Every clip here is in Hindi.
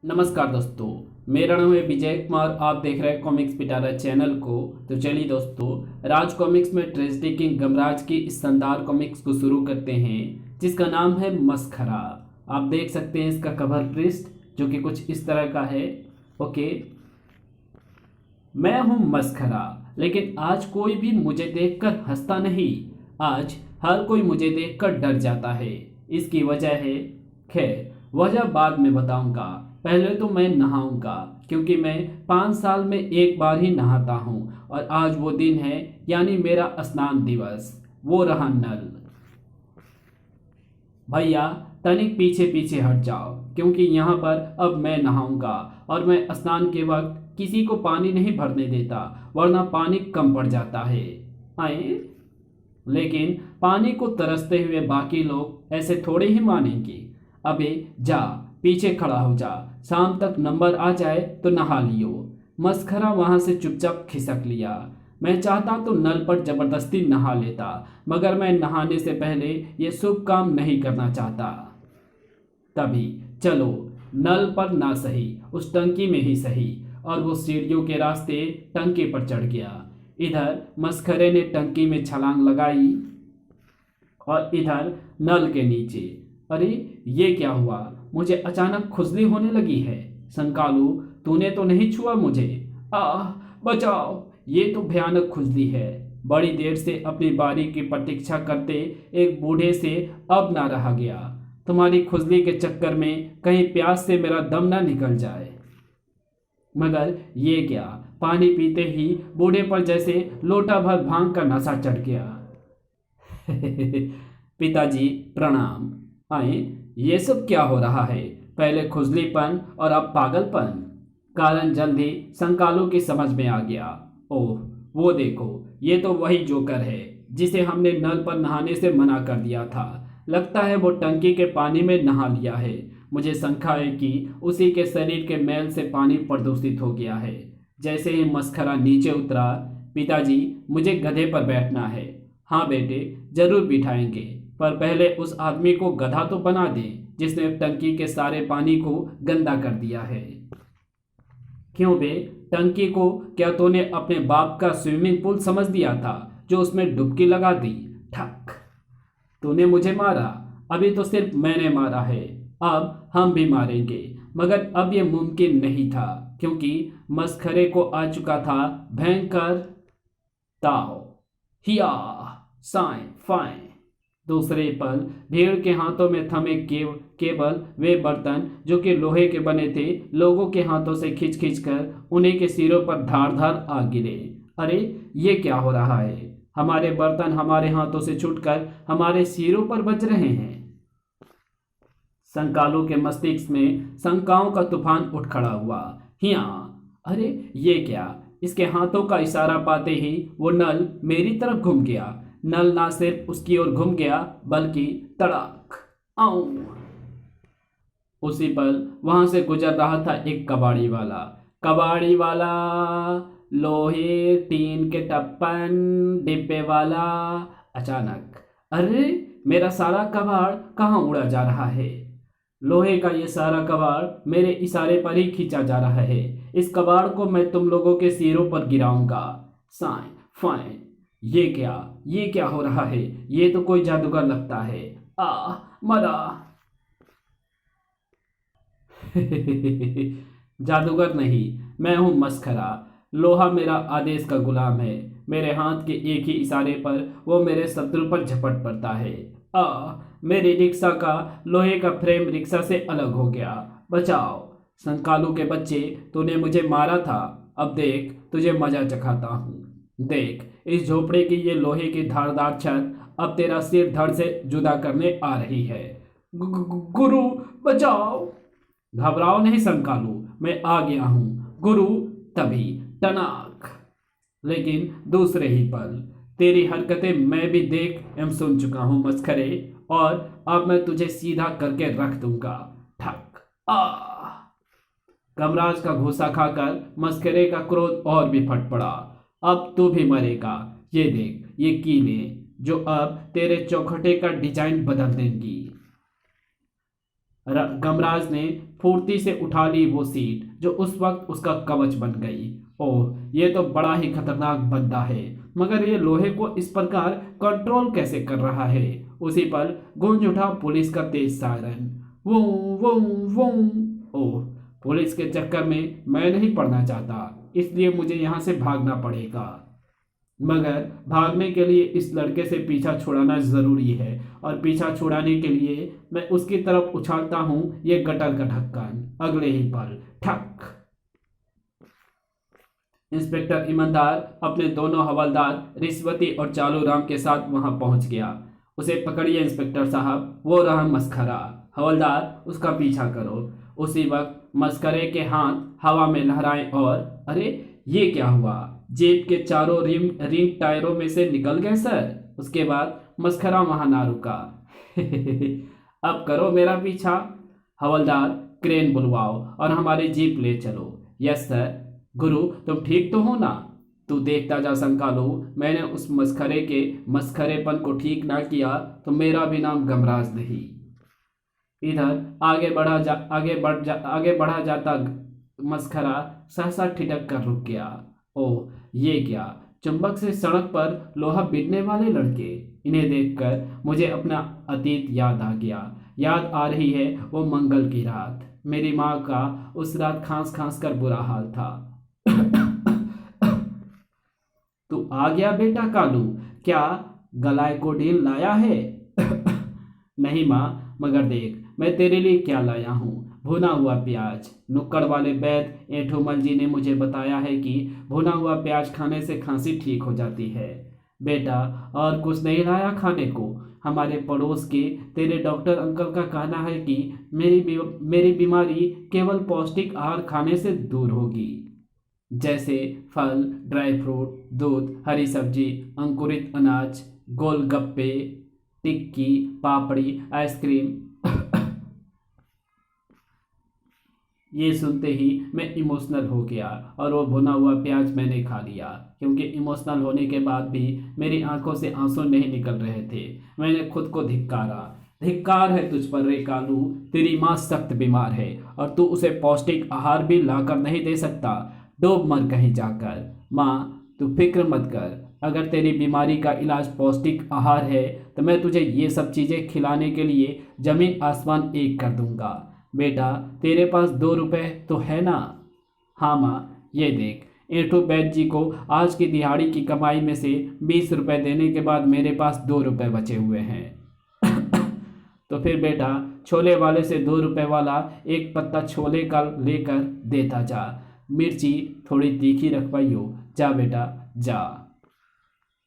नमस्कार दोस्तों, मेरा नाम है विजय कुमार। आप देख रहे हैं कॉमिक्स पिटारा चैनल को। तो चलिए दोस्तों, राज कॉमिक्स में ट्रेजेडी किंग गमराज की इस शानदार कॉमिक्स को शुरू करते हैं, जिसका नाम है मस्खरा। आप देख सकते हैं इसका कवर पृष्ठ, जो कि कुछ इस तरह का है। ओके, मैं हूं मस्खरा, लेकिन आज कोई भी मुझे देखकर हंसता नहीं। आज हर कोई मुझे देखकर डर जाता है। इसकी वजह है, खैर वजह बाद में बताऊंगा। पहले तो मैं नहाऊंगा, क्योंकि मैं 5 साल में एक बार ही नहाता हूं, और आज वो दिन है, यानी मेरा स्नान दिवस। वो रहा नल। भैया तनिक पीछे पीछे हट जाओ, क्योंकि यहाँ पर अब मैं नहाऊंगा, और मैं स्नान के वक्त किसी को पानी नहीं भरने देता, वरना पानी कम पड़ जाता है। आए, लेकिन पानी को तरसते हुए बाकी लोग ऐसे थोड़े ही मानेंगे। अबे जा, पीछे खड़ा हो जा, शाम तक नंबर आ जाए तो नहा लियो। मस्खरा वहां से चुपचाप खिसक लिया। मैं चाहता तो नल पर जबरदस्ती नहा लेता, मगर मैं नहाने से पहले ये शुभ काम नहीं करना चाहता। तभी चलो, नल पर ना सही, उस टंकी में ही सही, और वो सीढ़ियों के रास्ते टंकी पर चढ़ गया। इधर मस्खरे ने टंकी में छलांग लगाई, और इधर नल के नीचे। अरे ये क्या हुआ? मुझे अचानक खुजली होने लगी है। संकालू, तूने तो नहीं छुआ मुझे? आह, बचाओ! ये तो भयानक खुजली है। बड़ी देर से अपनी बारी की प्रतीक्षा करते एक बूढ़े से अब ना रहा गया। तुम्हारी खुजली के चक्कर में कहीं प्यास से मेरा दम ना निकल जाए। मगर ये क्या, पानी पीते ही बूढ़े पर जैसे लोटा भर भांग का नशा चढ़ गया। पिताजी प्रणाम। आए, ये सब क्या हो रहा है? पहले खुजलीपन और अब पागलपन। कारण जल्द ही संकालू की समझ में आ गया। ओह, वो देखो, ये तो वही जोकर है जिसे हमने नल पर नहाने से मना कर दिया था। लगता है वो टंकी के पानी में नहा लिया है। मुझे शंका है कि उसी के शरीर के मैल से पानी प्रदूषित हो गया है। जैसे ही मस्खरा नीचे उतरा, पिताजी मुझे गधे पर बैठना है। हाँ बेटे, जरूर बिठाएंगे, पर पहले उस आदमी को गधा तो बना दे जिसने टंकी के सारे पानी को गंदा कर दिया है। क्यों बे, टंकी को क्या तूने अपने बाप का स्विमिंग पूल समझ दिया था, जो उसमें डुबकी लगा दी? ठक! तूने मुझे मारा, अभी तो सिर्फ मैंने मारा है। अब हम भी मारेंगे, मगर अब यह मुमकिन नहीं था, क्योंकि मस्खरे को आ चुका था भयंकर ताव। हिया साए फाए। दूसरे पल भीड़ के हाथों में थमे केवल वे बर्तन जो कि लोहे के बने थे, लोगों के हाथों से खिंच खिंच कर उन्हीं के सिरों पर धार धार आ गिरे। अरे ये क्या हो रहा है? हमारे बर्तन हमारे हाथों से छूटकर हमारे सिरों पर बज रहे हैं। संकालू के मस्तिष्क में शंकाओं का तूफान उठ खड़ा हुआ। हिया, अरे ये क्या? इसके हाथों का इशारा पाते ही वो नल मेरी तरफ घूम गया। नल ना सिर्फ उसकी ओर घूम गया, बल्कि तड़ाक! आऊ! उसी पल वहां से गुजर रहा था एक कबाड़ी वाला। कबाड़ी वाला, लोहे टीन के टप्पन डिब्बे वाला। अचानक, अरे मेरा सारा कबाड़ कहाँ उड़ा जा रहा है? लोहे का ये सारा कबाड़ मेरे इशारे पर ही खींचा जा रहा है। इस कबाड़ को मैं तुम लोगों के सिरों पर गिराऊंगा। साए फाए। ये क्या हो रहा है? ये तो कोई जादूगर लगता है। आ मरा! जादूगर नहीं, मैं हूं मस्खरा। लोहा मेरा आदेश का गुलाम है। मेरे हाथ के एक ही इशारे पर वो मेरे शत्रु पर झपट पड़ता है। मेरी रिक्शा का लोहे का फ्रेम रिक्शा से अलग हो गया। बचाओ! संकालू के बच्चे, तूने मुझे मारा था। अब देख, तुझे मजा चखाता हूँ। देख, इस झोपड़े की ये लोहे की धारदार छत अब तेरा सिर धड़ से जुदा करने आ रही है। गुरु, बचाओ! घबराओ नहीं संकालू, मैं आ गया हूं गुरु। तभी टनाक! लेकिन दूसरे ही पल तेरी हरकतें मैं भी देख एवं सुन चुका हूं मस्खरे, और अब मैं तुझे सीधा करके रख दूंगा। ठक! आ! कमराज का घूसा खाकर मस्खरे का क्रोध और भी फट पड़ा। अब तू भी मरेगा। ये देख, ये कीलें जो अब तेरे चौखटे का डिजाइन बदल देंगी। गमराज ने फुर्ती से उठा ली वो सीट जो उस वक्त उसका कवच बन गई। ओह, ये तो बड़ा ही खतरनाक बंदा है, मगर ये लोहे को इस प्रकार कंट्रोल कैसे कर रहा है। उसी पल गूंज उठा पुलिस का तेज सायरन। वो वो वो ओह, पुलिस के चक्कर में मैं नहीं पड़ना चाहता, इसलिए मुझे यहाँ से भागना पड़ेगा। मगर भागने के लिए इस लड़के से पीछा छुड़ाना जरूरी है, और पीछा छुड़ाने के लिए मैं उसकी तरफ उछालता हूँ ये गटर का ढक्कन। अगले ही पल ठक। इंस्पेक्टर ईमानदार अपने दोनों हवलदार रिश्वती और चालू राम के साथ वहां पहुंच गया। उसे पकड़िए इंस्पेक्टर साहब, वो रहा मस्खरा। हवलदार, उसका पीछा करो। उसी वक्त मस्करे के हाथ हवा में लहराए और अरे, ये क्या हुआ? जेब के चारों रिंग टायरों में से निकल गए सर। उसके बाद मस्खरा वहां ना रुका। अब करो मेरा पीछा। हवलदार, क्रेन बुलवाओ और हमारी जीप ले चलो। Yes sir. गुरु, तुम ठीक तो हो ना? तू देखता जा संकालू, मैंने उस मस्खरे के मस्खरेपन को ठीक ना किया तो मेरा भी नाम गमराज नहीं। इधर आगे बढ़ा जाता मस्खरा सहसा ठिठक कर रुक गया। ओह, ये क्या? चुंबक से सड़क पर लोहा बीनने वाले लड़के। इन्हें देखकर मुझे अपना अतीत याद आ गया। याद आ रही है वो मंगल की रात। मेरी माँ का उस रात खांस खांस कर बुरा हाल था। तू आ गया बेटा कालू, क्या ग्लाइकोडीन लाया है? नहीं माँ, मगर देख मैं तेरे लिए क्या लाया हूँ। भुना हुआ प्याज। नुक्कड़ वाले वैद्य एठोमल जी ने मुझे बताया है कि भुना हुआ प्याज खाने से खांसी ठीक हो जाती है। बेटा, और कुछ नहीं लाया खाने को? हमारे पड़ोस के तेरे डॉक्टर अंकल का कहना है कि मेरी बीमारी केवल पौष्टिक आहार खाने से दूर होगी, जैसे फल, ड्राई फ्रूट, दूध, हरी सब्जी, अंकुरित अनाज, गोलगप्पे, टिक्की, पापड़ी, आइसक्रीम। ये सुनते ही मैं इमोशनल हो गया और वो भुना हुआ प्याज मैंने खा लिया, क्योंकि इमोशनल होने के बाद भी मेरी आंखों से आंसू नहीं निकल रहे थे। मैंने खुद को धिक्कारा। धिक्कार है तुझ पर रे कालू, तेरी माँ सख्त बीमार है और तू उसे पौष्टिक आहार भी लाकर नहीं दे सकता। डूब मर कहीं जाकर। माँ, तू फिक्र मत कर, अगर तेरी बीमारी का इलाज पौष्टिक आहार है तो मैं तुझे ये सब चीज़ें खिलाने के लिए जमीन आसमान एक कर दूंगा। बेटा, तेरे पास 2 रुपए तो है ना? हाँ माँ, ये देख। एंटू बैद जी को आज की दिहाड़ी की कमाई में से 20 रुपए देने के बाद मेरे पास 2 रुपए बचे हुए हैं। तो फिर बेटा, छोले वाले से 2 रुपए वाला एक पत्ता छोले का लेकर देता जा। मिर्ची थोड़ी तीखी रखवाइयो। जा बेटा, जा।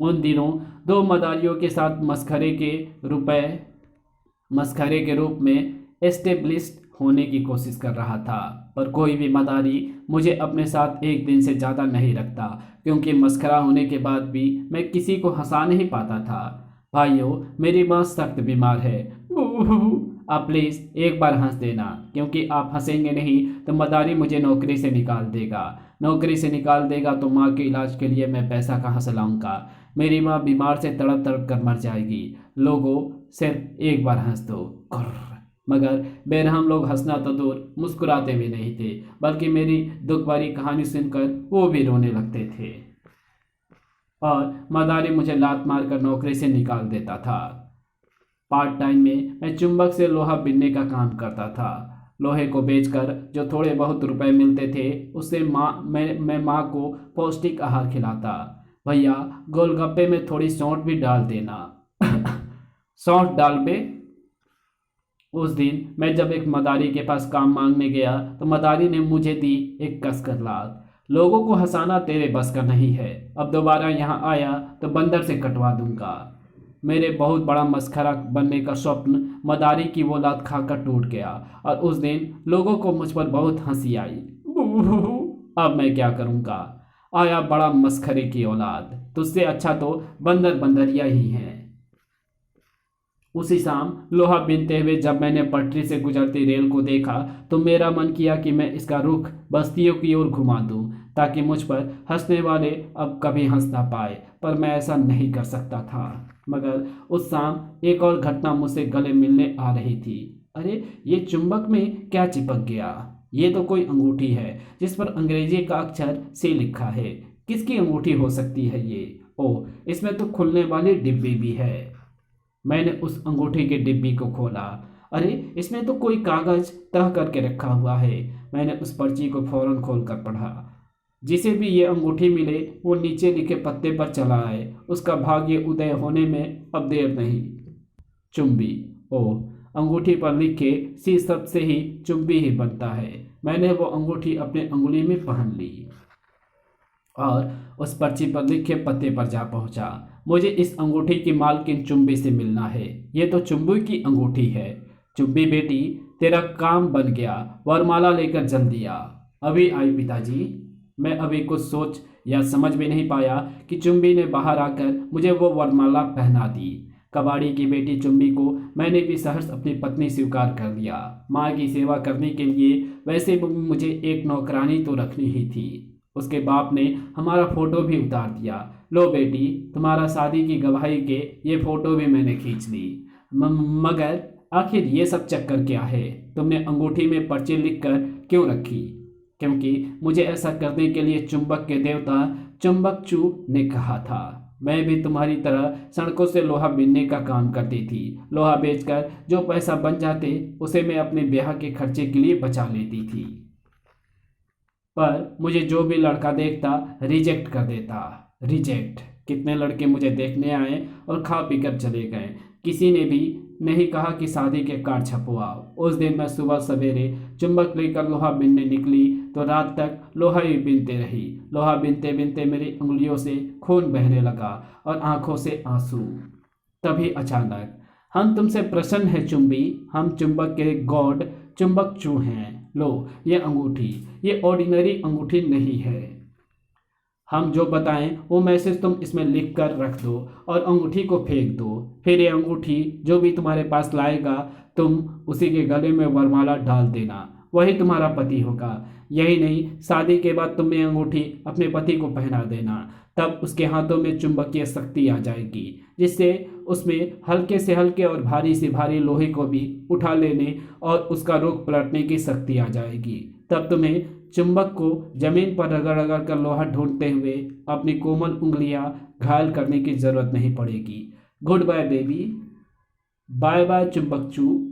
उन दिनों 2 मदारियों के साथ मस्खरे के रूप में एस्टेब्लिश्ड होने की कोशिश कर रहा था, पर कोई भी मदारी मुझे अपने साथ एक दिन से ज़्यादा नहीं रखता, क्योंकि मस्खरा होने के बाद भी मैं किसी को हंसा नहीं पाता था। भाइयों, मेरी माँ सख्त बीमार है। आप प्लीज़ एक बार हंस देना, क्योंकि आप हंसेंगे नहीं तो मदारी मुझे नौकरी से निकाल देगा। नौकरी से निकाल देगा तो माँ के इलाज के लिए मैं पैसा कहाँ से लाऊंगा? मेरी माँ बीमार से तड़प तड़प कर मर जाएगी। लोगों, सिर्फ एक बार हंस दो। मगर बेरहम लोग हंसना तो दूर, मुस्कुराते भी नहीं थे, बल्कि मेरी दुख भरी कहानी सुनकर वो भी रोने लगते थे। और मदारी मुझे लात मारकर नौकरी से निकाल देता था। पार्ट टाइम में मैं चुंबक से लोहा बीनने का काम करता था। लोहे को बेचकर जो थोड़े बहुत रुपए मिलते थे उससे मैं माँ को पौष्टिक आहार खिलाता। भैया, गोलगप्पे में थोड़ी सौंठ भी डाल देना। सौंठ डाल बे। उस दिन मैं जब एक मदारी के पास काम मांगने गया तो मदारी ने मुझे दी एक कसकर लात। लोगों को हंसाना तेरे बस का नहीं है, अब दोबारा यहाँ आया तो बंदर से कटवा दूंगा। मेरे बहुत बड़ा मस्खरा बनने का स्वप्न मदारी की वो लात खाकर टूट गया और उस दिन लोगों को मुझ पर बहुत हंसी आई। अब मैं क्या करूँगा? आया बड़ा मस्खरे की औलाद, तुझसे अच्छा तो बंदर बंदरिया ही हैं। उसी शाम लोहा बीनते हुए जब मैंने पटरी से गुजरती रेल को देखा तो मेरा मन किया कि मैं इसका रुख बस्तियों की ओर घुमा दूं, ताकि मुझ पर हंसने वाले अब कभी हंस ना पाए, पर मैं ऐसा नहीं कर सकता था। मगर उस शाम एक और घटना मुझसे गले मिलने आ रही थी। अरे ये चुंबक में क्या चिपक गया? ये तो कोई अंगूठी है जिस पर अंग्रेजी का अक्षर से लिखा है। किसकी अंगूठी हो सकती है ये? ओह, इसमें तो खुलने वाली डिब्बी भी है। मैंने उस अंगूठी के डिब्बी को खोला। अरे इसमें तो कोई कागज तह करके रखा हुआ है। मैंने उस पर्ची को फौरन खोलकर पढ़ा। जिसे भी ये अंगूठी मिले वो नीचे लिखे पत्ते पर चला आए। उसका भाग्य उदय होने में अब देर नहीं। चुंबी। ओह, अंगूठी पर लिखे सी शब्द से ही चुंबी ही बनता है। मैंने वो अंगूठी अपने अंगुली में पहन ली और उस पर्ची पर लिखे पत्ते पर जा पहुंचा। मुझे इस अंगूठी की मालकिन चुंबी से मिलना है। ये तो चुंबी की अंगूठी है। चुंबी बेटी, तेरा काम बन गया। वरमाला लेकर जल्दी आ। अभी आई पिताजी। मैं अभी कुछ सोच या समझ भी नहीं पाया कि चुंबी ने बाहर आकर मुझे वो वरमाला पहना दी। कबाड़ी की बेटी चुंबी को मैंने भी सहर्ष अपनी पत्नी स्वीकार कर लिया। माँ की सेवा करने के लिए वैसे भी मुझे एक नौकरानी तो रखनी ही थी। उसके बाप ने हमारा फोटो भी उतार दिया। लो बेटी, तुम्हारा शादी की गवाही के ये फोटो भी मैंने खींच ली। मगर आखिर ये सब चक्कर क्या है? तुमने अंगूठी में पर्ची लिखकर क्यों रखी? क्योंकि मुझे ऐसा करने के लिए चुंबक के देवता चुंबकचू ने कहा था। मैं भी तुम्हारी तरह सड़कों से लोहा बीनने का काम करती थी। लोहा बेचकर जो पैसा बन जाते उसे मैं अपने ब्याह के खर्चे के लिए बचा लेती थी। पर मुझे जो भी लड़का देखता रिजेक्ट कर देता। रिजेक्ट। कितने लड़के मुझे देखने आए और खा पी कर चले गए। किसी ने भी नहीं कहा कि शादी के कार्ड छपवाओ। उस दिन मैं सुबह सवेरे चुंबक लेकर लोहा बीनने निकली तो रात तक लोहा ही बीनते रही। लोहा बीनते बीनते मेरी उंगलियों से खून बहने लगा और आंखों से आंसू। तभी अचानक, हम तुमसे प्रसन्न हैं चुंबी। हम चुंबक के गॉड चुंबकचू हैं। लो ये अंगूठी। ये ऑर्डिनरी अंगूठी नहीं है। हम जो बताएं वो मैसेज तुम इसमें लिख कर रख दो और अंगूठी को फेंक दो। फिर ये अंगूठी जो भी तुम्हारे पास लाएगा तुम उसी के गले में वरमाला डाल देना। वही तुम्हारा पति होगा। यही नहीं, शादी के बाद तुम ये अंगूठी अपने पति को पहना देना। तब उसके हाथों में चुंबकीय शक्ति आ जाएगी जिससे उसमें हल्के से हल्के और भारी से भारी लोहे को भी उठा लेने और उसका रुख पलटने की शक्ति आ जाएगी। तब तुम्हें चुंबक को जमीन पर रगड़ रगड़ कर लोहा ढूंढते हुए अपनी कोमल उंगलियां घायल करने की जरूरत नहीं पड़ेगी। Good bye baby. Bye bye Chumbakchu.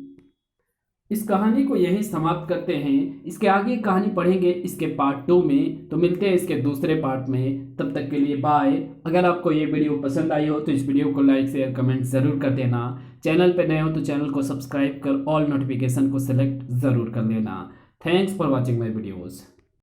इस कहानी को यहीं समाप्त करते हैं। इसके आगे कहानी पढ़ेंगे इसके पार्ट 2 में। तो मिलते हैं इसके दूसरे पार्ट में। तब तक के लिए बाय। अगर आपको ये वीडियो पसंद आई हो तो इस वीडियो को लाइक शेयर कमेंट ज़रूर कर देना। चैनल पर नए हो तो चैनल को सब्सक्राइब कर ऑल नोटिफिकेशन को सिलेक्ट ज़रूर कर लेना। Thanks for watching my videos.